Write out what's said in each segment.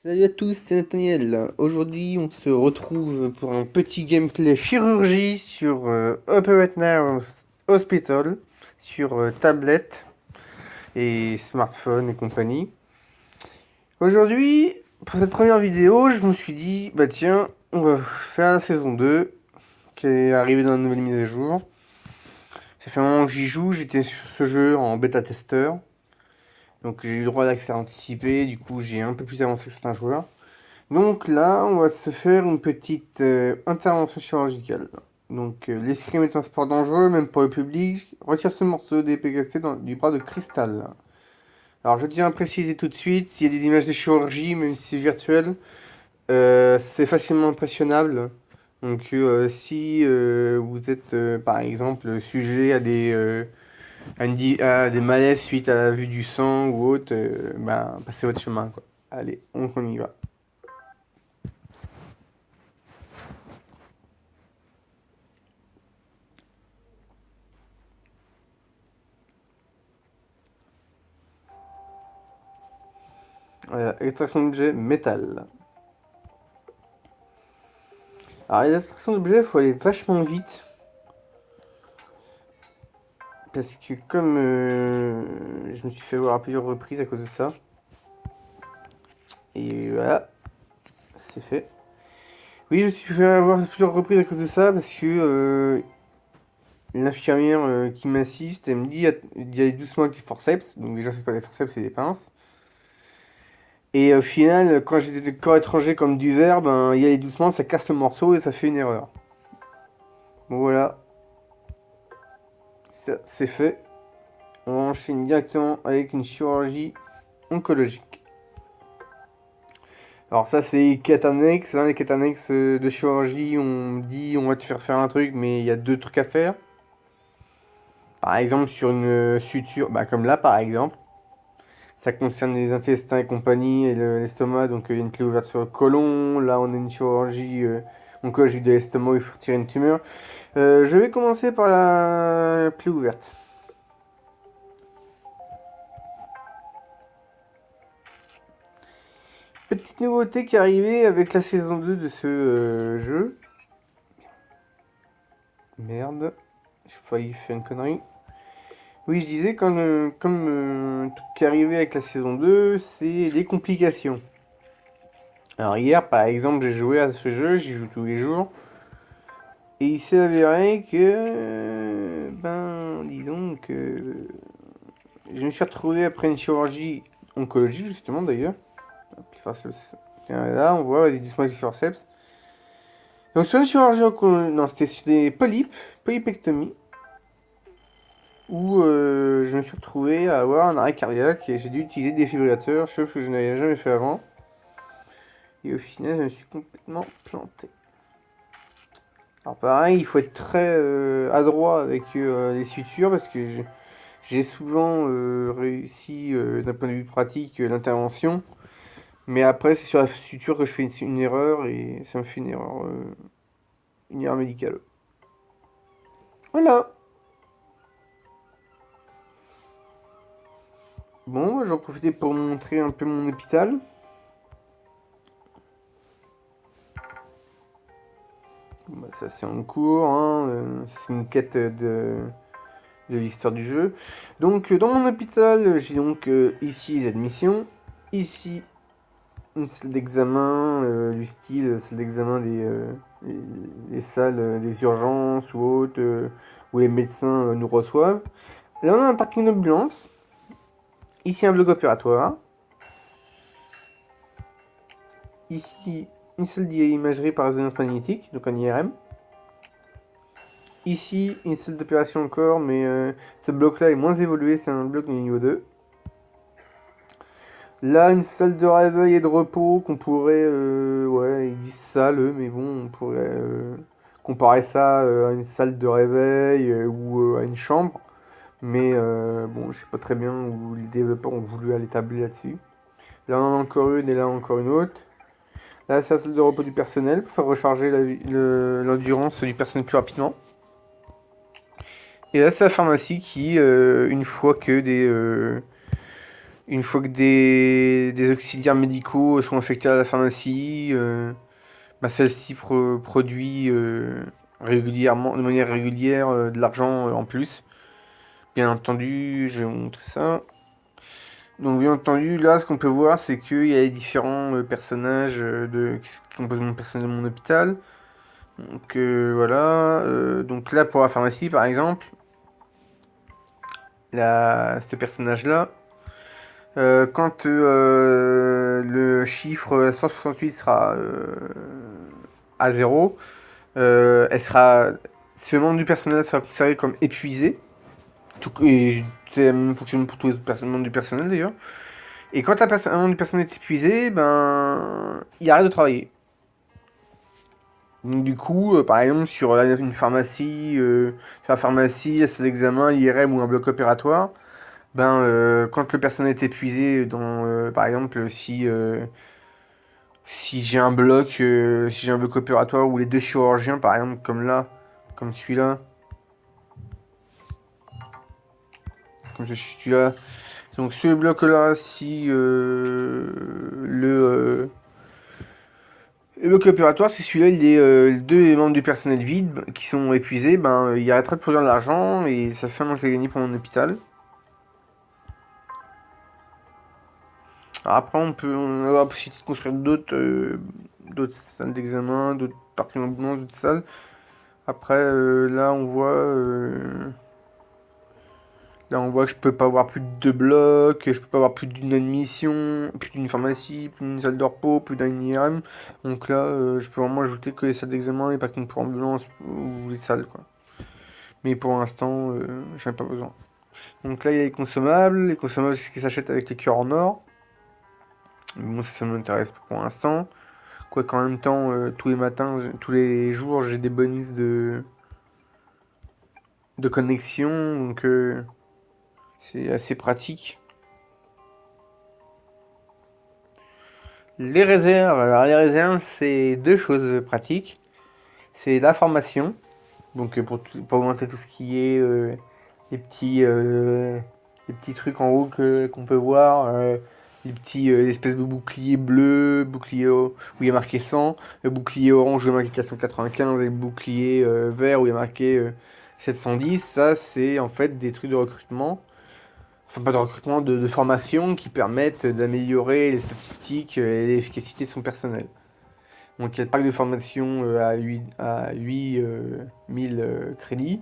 Salut à tous, c'est Nathaniel. Aujourd'hui, on se retrouve pour un petit gameplay chirurgie sur Operate Now Hospital, sur tablette et smartphone et compagnie. Aujourd'hui, pour cette première vidéo, je me suis dit, bah tiens, on va faire la saison 2 qui est arrivée dans la nouvelle mise à jour. Ça fait un moment que j'y joue, j'étais sur ce jeu en bêta-testeur. Donc j'ai eu le droit d'accès anticipé, du coup j'ai un peu plus avancé que certains joueurs. Donc là, on va se faire une petite intervention chirurgicale. Donc l'escrime est un sport dangereux, même pour le public. Retire ce morceau d'épée cassée du bras de cristal. Alors je tiens à préciser tout de suite, s'il y a des images de chirurgie, même si c'est virtuel, c'est facilement impressionnable. Donc si vous êtes par exemple sujet à à des malaises suite à la vue du sang ou autre, ben, passez votre chemin, quoi. Allez, on y va. Voilà, extraction d'objet métal. Alors les extractions d'objets, il faut aller vachement vite. Parce que comme je me suis fait voir à plusieurs reprises à cause de ça. Et voilà, c'est fait. Oui, je me suis fait avoir à plusieurs reprises à cause de ça parce que l'infirmière qui m'assiste, elle me dit d'y aller doucement avec les forceps. Donc déjà, c'est pas des forceps, c'est des pinces. Et au final, quand j'ai des corps étrangers comme du verre, ben y aller doucement, ça casse le morceau et ça fait une erreur. Bon voilà, ça c'est fait. On enchaîne directement avec une chirurgie oncologique. Alors ça c'est quête annexe, hein, les quêtes annexes de chirurgie, on dit on va te faire un truc mais il y a deux trucs à faire. Par exemple sur une suture, bah, comme là par exemple, ça concerne les intestins et compagnie et l'estomac, donc il y a une plaie ouverte sur le côlon, là on a une chirurgie oncologique de l'estomac, il faut retirer une tumeur. Je vais commencer par la plaie ouverte. Petite nouveauté qui est arrivée avec la saison 2 de ce jeu. Merde, j'ai failli faire une connerie. Oui, je disais, comme tout qui est arrivé avec la saison 2, c'est les complications. Alors hier, par exemple, j'ai joué à ce jeu, j'y joue tous les jours. Et il s'est avéré que, ben, disons que je me suis retrouvé après une chirurgie oncologique, justement d'ailleurs. Tiens, là, on voit, vas-y, dis-moi les forceps. Donc sur une chirurgie oncologique, non, c'était sur des polypectomies, où je me suis retrouvé à avoir un arrêt cardiaque et j'ai dû utiliser des défibrillateurs, chose que je n'avais jamais fait avant. Et au final, je me suis complètement planté. Alors pareil, il faut être très adroit avec les sutures parce que j'ai souvent réussi d'un point de vue pratique l'intervention. Mais après, c'est sur la suture que je fais une erreur et ça me fait une erreur médicale. Voilà. Bon, j'en profitais pour montrer un peu mon hôpital. Bah, ça c'est en cours, hein, c'est une quête de l'histoire du jeu. Donc dans mon hôpital, j'ai donc ici les admissions, ici une salle d'examen du style salle d'examen les salles des urgences ou autres où les médecins nous reçoivent. Là on a un parking d'ambulance, ici un bloc opératoire, ici une salle d'imagerie par résonance magnétique, donc un IRM. Ici, une salle d'opération encore, mais ce bloc-là est moins évolué, c'est un bloc de niveau 2. Là, une salle de réveil et de repos qu'on pourrait... ouais, ils disent salle, mais bon, on pourrait comparer ça à une salle de réveil ou à une chambre. Mais bon, je sais pas très bien où les développeurs ont voulu aller tabler là-dessus. Là, on en a encore une et là, encore une autre. Là, c'est la salle de repos du personnel pour faire recharger l'endurance du personnel plus rapidement. Et là, c'est la pharmacie qui, une fois que Une fois que des auxiliaires médicaux sont affectés à la pharmacie, celle-ci produit régulièrement, de manière régulière, de l'argent en plus. Bien entendu, je vais vous montrer ça. Donc bien entendu, là, ce qu'on peut voir, c'est qu'il y a les différents personnages qui composent mon personnel de mon hôpital. Donc voilà. Donc là, pour la pharmacie, par exemple, ce personnage-là, quand le chiffre 168 sera à 0, ce membre du personnel sera considéré comme épuisé. Et c'est la même fonctionnement pour tous les membres du personnel d'ailleurs. Et quand un membre du personnel est épuisé, ben, il arrête de travailler. Donc, du coup, par exemple, une pharmacie, sur la pharmacie, c'est l'examen, l'IRM ou un bloc opératoire, ben, quand le personnel est épuisé, par exemple, si si j'ai un bloc opératoire où les deux chirurgiens, par exemple, comme là, comme celui-là, comme celui-là, donc ce bloc-là, si le bloc opératoire, si celui-là, les deux membres du personnel vide qui sont épuisés, ben, il arrêterait de produire de l'argent et ça fait un manque à gagner pour mon hôpital. Alors après, on a la possibilité de construire d'autres salles d'examen, d'autres parties d'ambulance, d'autres salles. Après, là, on voit que je peux pas avoir plus de 2 blocs, je peux pas avoir plus d'une admission, plus d'une pharmacie, plus d'une salle de repos, plus d'un IRM. Donc là, je peux vraiment ajouter que les salles d'examen, les parkings pour ambulance ou les salles, quoi. Mais pour l'instant, j'en ai pas besoin. Donc là, il y a les consommables, c'est ce qui s'achètent avec les cœurs en or. Mais moi, ça m'intéresse pas pour l'instant. Quoi qu'en même temps, tous les matins, tous les jours, j'ai des bonus de connexion, donc c'est assez pratique. Les réserves, alors les réserves, c'est deux choses pratiques. C'est la formation, donc pour augmenter tout ce qui est les petits, euh, les petits trucs en haut qu'on peut voir, les petits espèces de boucliers bleus, où il y a marqué 100, le bouclier orange où il y a marqué 495 et le bouclier vert où il y a marqué 710. Ça, c'est en fait des trucs de recrutement, enfin pas de recrutement, de formation qui permettent d'améliorer les statistiques et l'efficacité de son personnel. Donc il y a le pack de formation à 8000 crédits,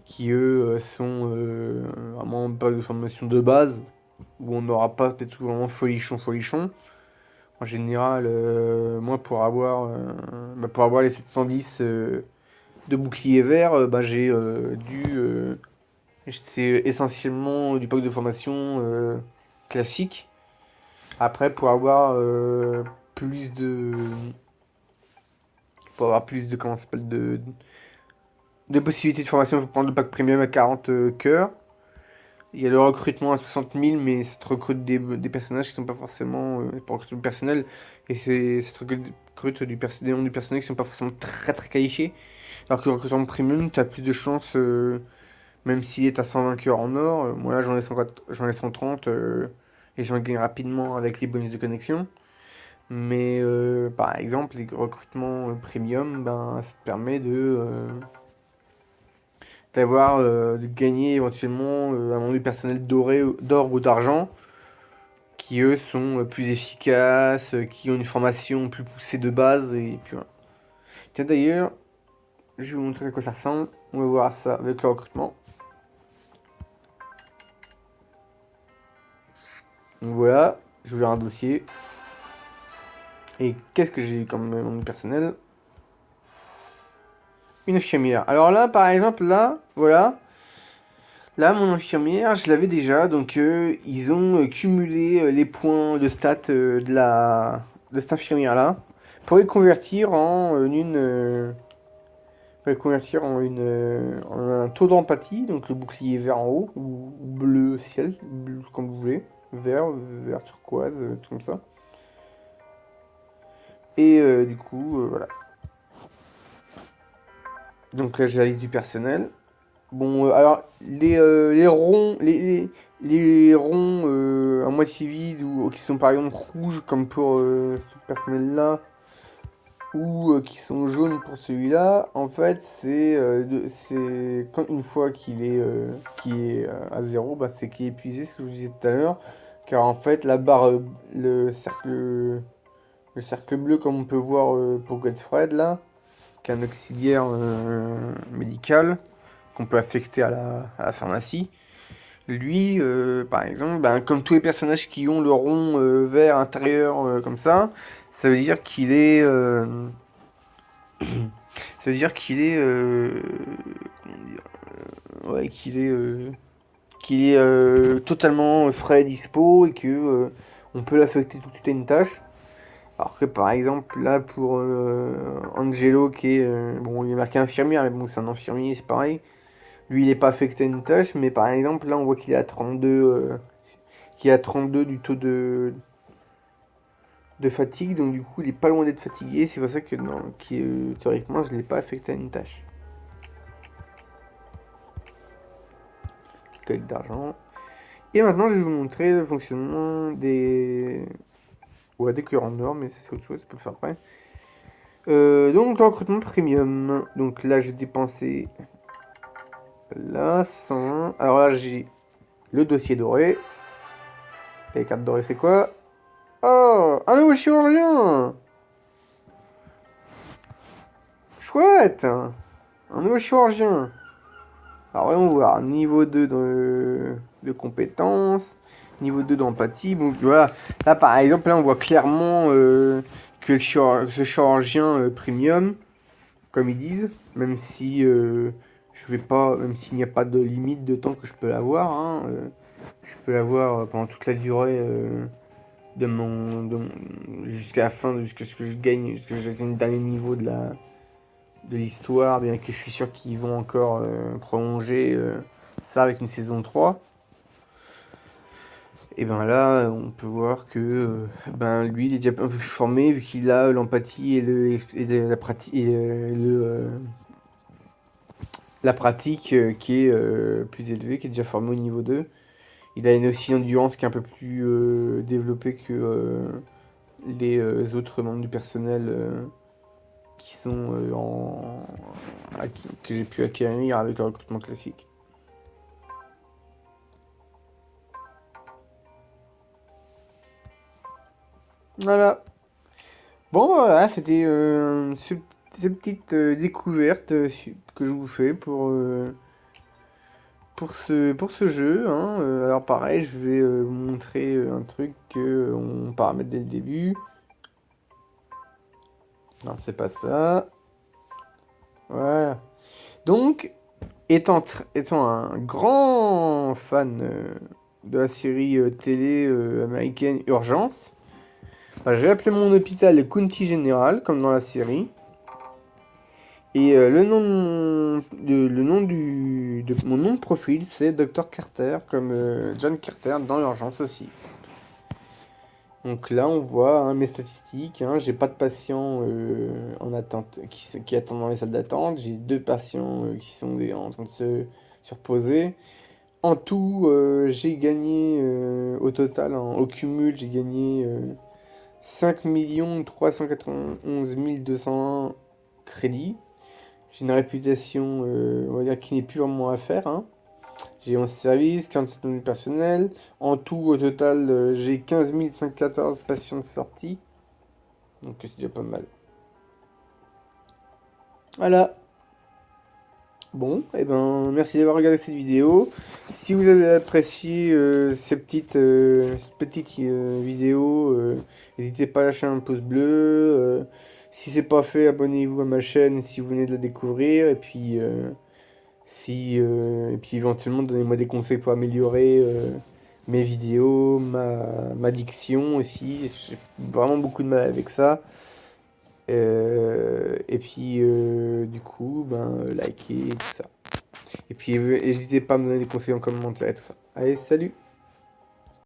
qui eux sont vraiment un pack de formation de base, où on n'aura pas peut-être vraiment folichon. En général, moi pour avoir les 710 de bouclier vert, c'est essentiellement du pack de formation classique. Après, plus de comment ça s'appelle, de possibilités de formation, il faut prendre le pack premium à 40 cœurs. Il y a le recrutement à 60 000, mais ça te recrute des personnages qui sont pas forcément pour recruter le personnel, et ça te recrute des membres du personnel qui sont pas forcément très très qualifiés. Alors que le recrutement premium, tu as plus de chances, même s'il est à 120 cœurs en or. Moi là j'en ai 130 et j'en gagne rapidement avec les bonus de connexion. Mais par exemple, les recrutements premium, ben, ça te permet de gagner éventuellement un membre du personnel d'or ou d'argent, qui eux sont plus efficaces, qui ont une formation plus poussée de base, et puis voilà. Tiens d'ailleurs, je vais vous montrer à quoi ça ressemble. On va voir ça avec le recrutement. Donc voilà, je vais ouvrir un dossier. Et qu'est-ce que j'ai comme membre personnel? Une infirmière. Alors là, par exemple, là, voilà. Là, mon infirmière, je l'avais déjà, donc ils ont cumulé les points de stats de cette infirmière-là pour les convertir en un taux d'empathie, donc le bouclier vert en haut, ou bleu ciel, bleu, comme vous voulez, vert turquoise, tout comme ça. Et du coup, voilà. Donc là, j'ai la liste du personnel. Bon, alors, les ronds, les ronds à moitié vides ou qui sont par exemple rouges, comme pour ce personnel-là, ou qui sont jaunes pour celui-là, en fait, c'est quand une fois qu'il est à zéro, bah, c'est qu'il est épuisé, ce que je vous disais tout à l'heure, car en fait, la barre, le cercle bleu, comme on peut voir pour Godfred, là, qui est un auxiliaire médical, qu'on peut affecter à la pharmacie. Lui, par exemple, ben, comme tous les personnages qui ont le rond vert intérieur comme ça veut dire qu'il est, ça veut dire qu'il est, comment dire, ouais, qu'il est totalement frais et dispo et que on peut l'affecter tout de suite à une tâche. Alors que par exemple là pour Angelo qui est bon, il est marqué infirmière mais bon c'est un infirmier, c'est pareil. Lui, il n'est pas affecté à une tâche, mais par exemple, là, on voit qu'il est à 32, qu'il est à 32 du taux de fatigue, donc du coup, il est pas loin d'être fatigué. C'est pour ça que, non, théoriquement, je ne l'ai pas affecté à une tâche. Code d'argent. Et maintenant, je vais vous montrer le fonctionnement des... Ouais, des cœurs en or, mais c'est autre chose, ça peut le faire après. Donc, le recrutement premium. Donc là, j'ai dépensé... Là, 100. Alors là, j'ai le dossier doré. Les cartes dorées, c'est quoi? Oh, un nouveau chirurgien! Chouette! Un nouveau chirurgien. Alors voyons voir, niveau 2 de compétences, niveau 2 d'empathie. Donc voilà, là par exemple, là on voit clairement que ce chirurgien premium, comme ils disent, même si je vais pas, même s'il n'y a pas de limite de temps que je peux l'avoir, hein, je peux l'avoir pendant toute la durée jusqu'à la fin, jusqu'à ce que je gagne, jusqu'à ce que j'atteigne le dernier niveau de l'histoire, bien que je suis sûr qu'ils vont encore prolonger ça avec une saison 3. Et ben là, on peut voir que ben lui, il est déjà un peu plus formé vu qu'il a l'empathie la pratique qui est plus élevée, qui est déjà formé au niveau 2. Il a une aussi endurance qui est un peu plus développée que les autres membres du personnel qui sont que j'ai pu acquérir avec le recrutement classique. Voilà. Bon, voilà, c'était ces petites découvertes que je vous fais pour ce jeu. Hein. Alors pareil, je vais vous montrer un truc qu'on paramètre dès le début. Non, c'est pas ça. Voilà. Donc, étant un grand fan de la série télé américaine Urgence, bah, j'ai appelé mon hôpital le County General, comme dans la série. Et le nom de mon nom de profil, c'est Dr Carter, comme John Carter dans l'urgence aussi. Donc là, on voit hein, mes statistiques. Hein, j'ai pas de patients en attente qui attendent dans les salles d'attente. J'ai 2 patients qui sont en train de se reposer. En tout, j'ai gagné au total, au cumul, j'ai gagné 5 391 201 crédits. J'ai une réputation, on va dire, qui n'est plus vraiment à faire. Hein. J'ai 11 services, 47 000 personnels. En tout, au total, j'ai 15 114 patients de sortie. Donc c'est déjà pas mal. Voilà. Bon, et ben merci d'avoir regardé cette vidéo. Si vous avez apprécié cette petite vidéo, n'hésitez pas à lâcher un pouce bleu. Si c'est pas fait, abonnez-vous à ma chaîne si vous venez de la découvrir. Et puis, et puis éventuellement, donnez-moi des conseils pour améliorer mes vidéos, ma diction aussi. J'ai vraiment beaucoup de mal avec ça. Et puis, du coup, ben, likez et tout ça. Et puis, n'hésitez pas à me donner des conseils en commentaire et tout ça. Allez, salut!